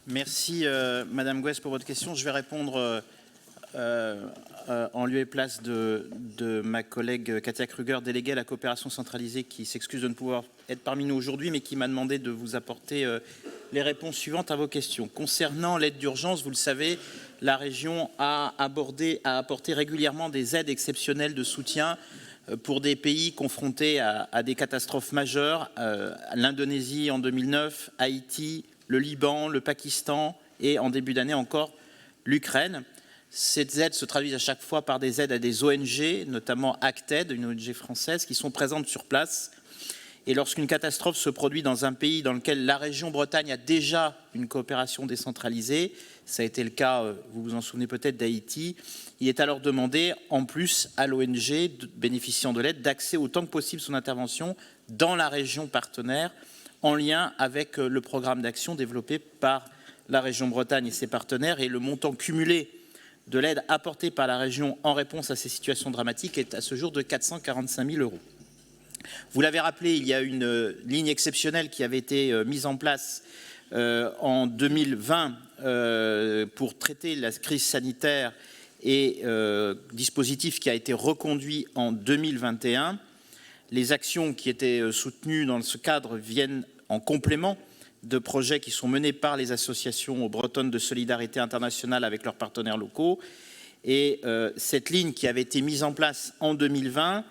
Merci Madame Gouès pour votre question. Je vais répondre en lieu et place de ma collègue Katia Kruger, déléguée à la coopération centralisée, qui s'excuse de ne pouvoir être parmi nous aujourd'hui, mais qui m'a demandé de vous apporter les réponses suivantes à vos questions. Concernant l'aide d'urgence, vous le savez, la région a apporté régulièrement des aides exceptionnelles de soutien pour des pays confrontés à des catastrophes majeures, l'Indonésie en 2009, Haïti, le Liban, le Pakistan et en début d'année encore l'Ukraine. Ces aides se traduisent à chaque fois par des aides à des ONG, notamment Acted, une ONG française, qui sont présentes sur place. Et lorsqu'une catastrophe se produit dans un pays dans lequel la région Bretagne a déjà une coopération décentralisée, ça a été le cas, vous vous en souvenez peut-être, d'Haïti, il est alors demandé, en plus, à l'ONG bénéficiant de l'aide, d'axer autant que possible son intervention dans la région partenaire, en lien avec le programme d'action développé par la région Bretagne et ses partenaires. Et le montant cumulé de l'aide apportée par la région en réponse à ces situations dramatiques est à ce jour de 445 000 €. Vous l'avez rappelé, il y a une ligne exceptionnelle qui avait été mise en place en 2020 pour traiter la crise sanitaire et dispositif qui a été reconduit en 2021. Les actions qui étaient soutenues dans ce cadre viennent en complément de projets qui sont menés par les associations bretonnes de solidarité internationale avec leurs partenaires locaux. Et cette ligne qui avait été mise en place en 2020,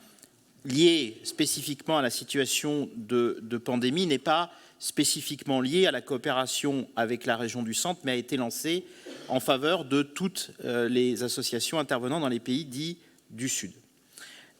liée spécifiquement à la situation de pandémie, n'est pas spécifiquement liée à la coopération avec la région du Centre, mais a été lancée en faveur de toutes les associations intervenant dans les pays dits du Sud.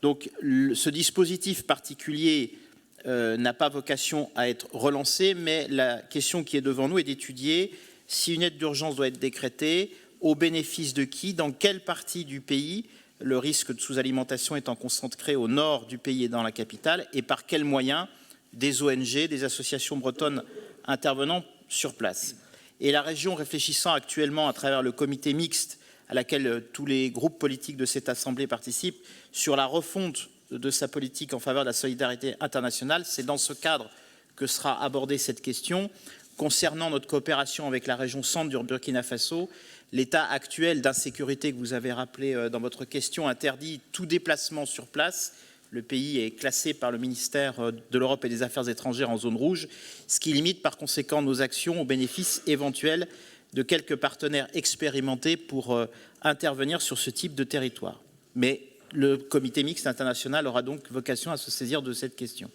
Donc ce dispositif particulier n'a pas vocation à être relancé, mais la question qui est devant nous est d'étudier si une aide d'urgence doit être décrétée, au bénéfice de qui, dans quelle partie du pays, le risque de sous-alimentation étant concentré au nord du pays et dans la capitale, et par quels moyens des ONG, des associations bretonnes intervenant sur place. Et la région réfléchissant actuellement à travers le comité mixte à laquelle tous les groupes politiques de cette Assemblée participent, sur la refonte de sa politique en faveur de la solidarité internationale, c'est dans ce cadre que sera abordée cette question. Concernant notre coopération avec la région centre du Burkina Faso, l'état actuel d'insécurité que vous avez rappelé dans votre question interdit tout déplacement sur place. Le pays est classé par le ministère de l'Europe et des Affaires étrangères en zone rouge, ce qui limite par conséquent nos actions au bénéfice éventuel de quelques partenaires expérimentés pour intervenir sur ce type de territoire. Mais le comité mixte international aura donc vocation à se saisir de cette question.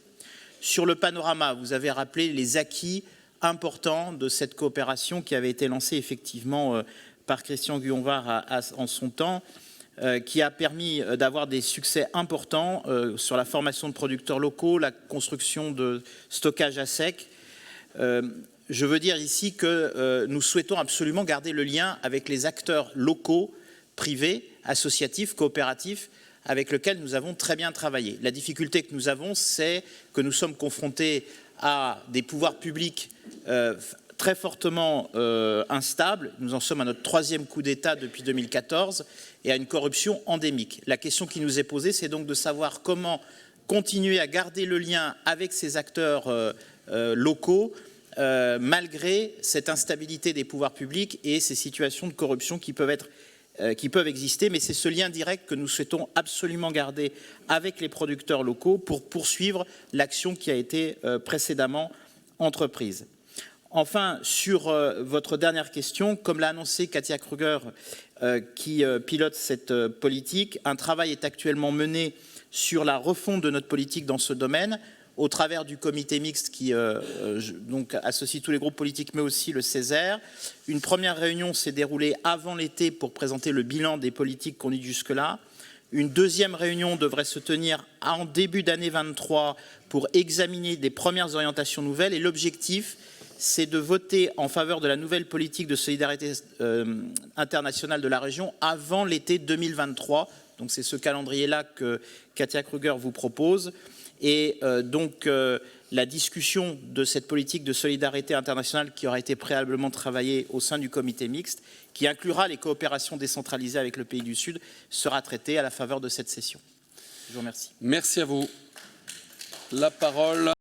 Sur le panorama, vous avez rappelé les acquis importants de cette coopération qui avait été lancée effectivement par Christian Guyonvar en son temps, qui a permis d'avoir des succès importants sur la formation de producteurs locaux, la construction de stockage à sec. Je veux dire ici que nous souhaitons absolument garder le lien avec les acteurs locaux, privés, associatifs, coopératifs, avec lesquels nous avons très bien travaillé. La difficulté que nous avons, c'est que nous sommes confrontés à des pouvoirs publics très fortement instables. Nous en sommes à notre 3e coup d'État depuis 2014 et à une corruption endémique. La question qui nous est posée, c'est donc de savoir comment continuer à garder le lien avec ces acteurs locaux malgré cette instabilité des pouvoirs publics et ces situations de corruption qui peuvent exister, mais c'est ce lien direct que nous souhaitons absolument garder avec les producteurs locaux pour poursuivre l'action qui a été précédemment entreprise. Enfin, sur votre dernière question, comme l'a annoncé Katia Kruger, qui pilote cette politique, un travail est actuellement mené sur la refonte de notre politique dans ce domaine, au travers du comité mixte qui donc associe tous les groupes politiques, mais aussi le Césaire. Une première réunion s'est déroulée avant l'été pour présenter le bilan des politiques conduites jusque-là. Une deuxième réunion devrait se tenir en début d'année 23 pour examiner des premières orientations nouvelles. Et l'objectif, c'est de voter en faveur de la nouvelle politique de solidarité internationale de la région avant l'été 2023. Donc c'est ce calendrier-là que Katia Kruger vous propose. Et donc la discussion de cette politique de solidarité internationale qui aura été préalablement travaillée au sein du comité mixte, qui inclura les coopérations décentralisées avec le pays du Sud, sera traitée à la faveur de cette session. Je vous remercie. Merci à vous. La parole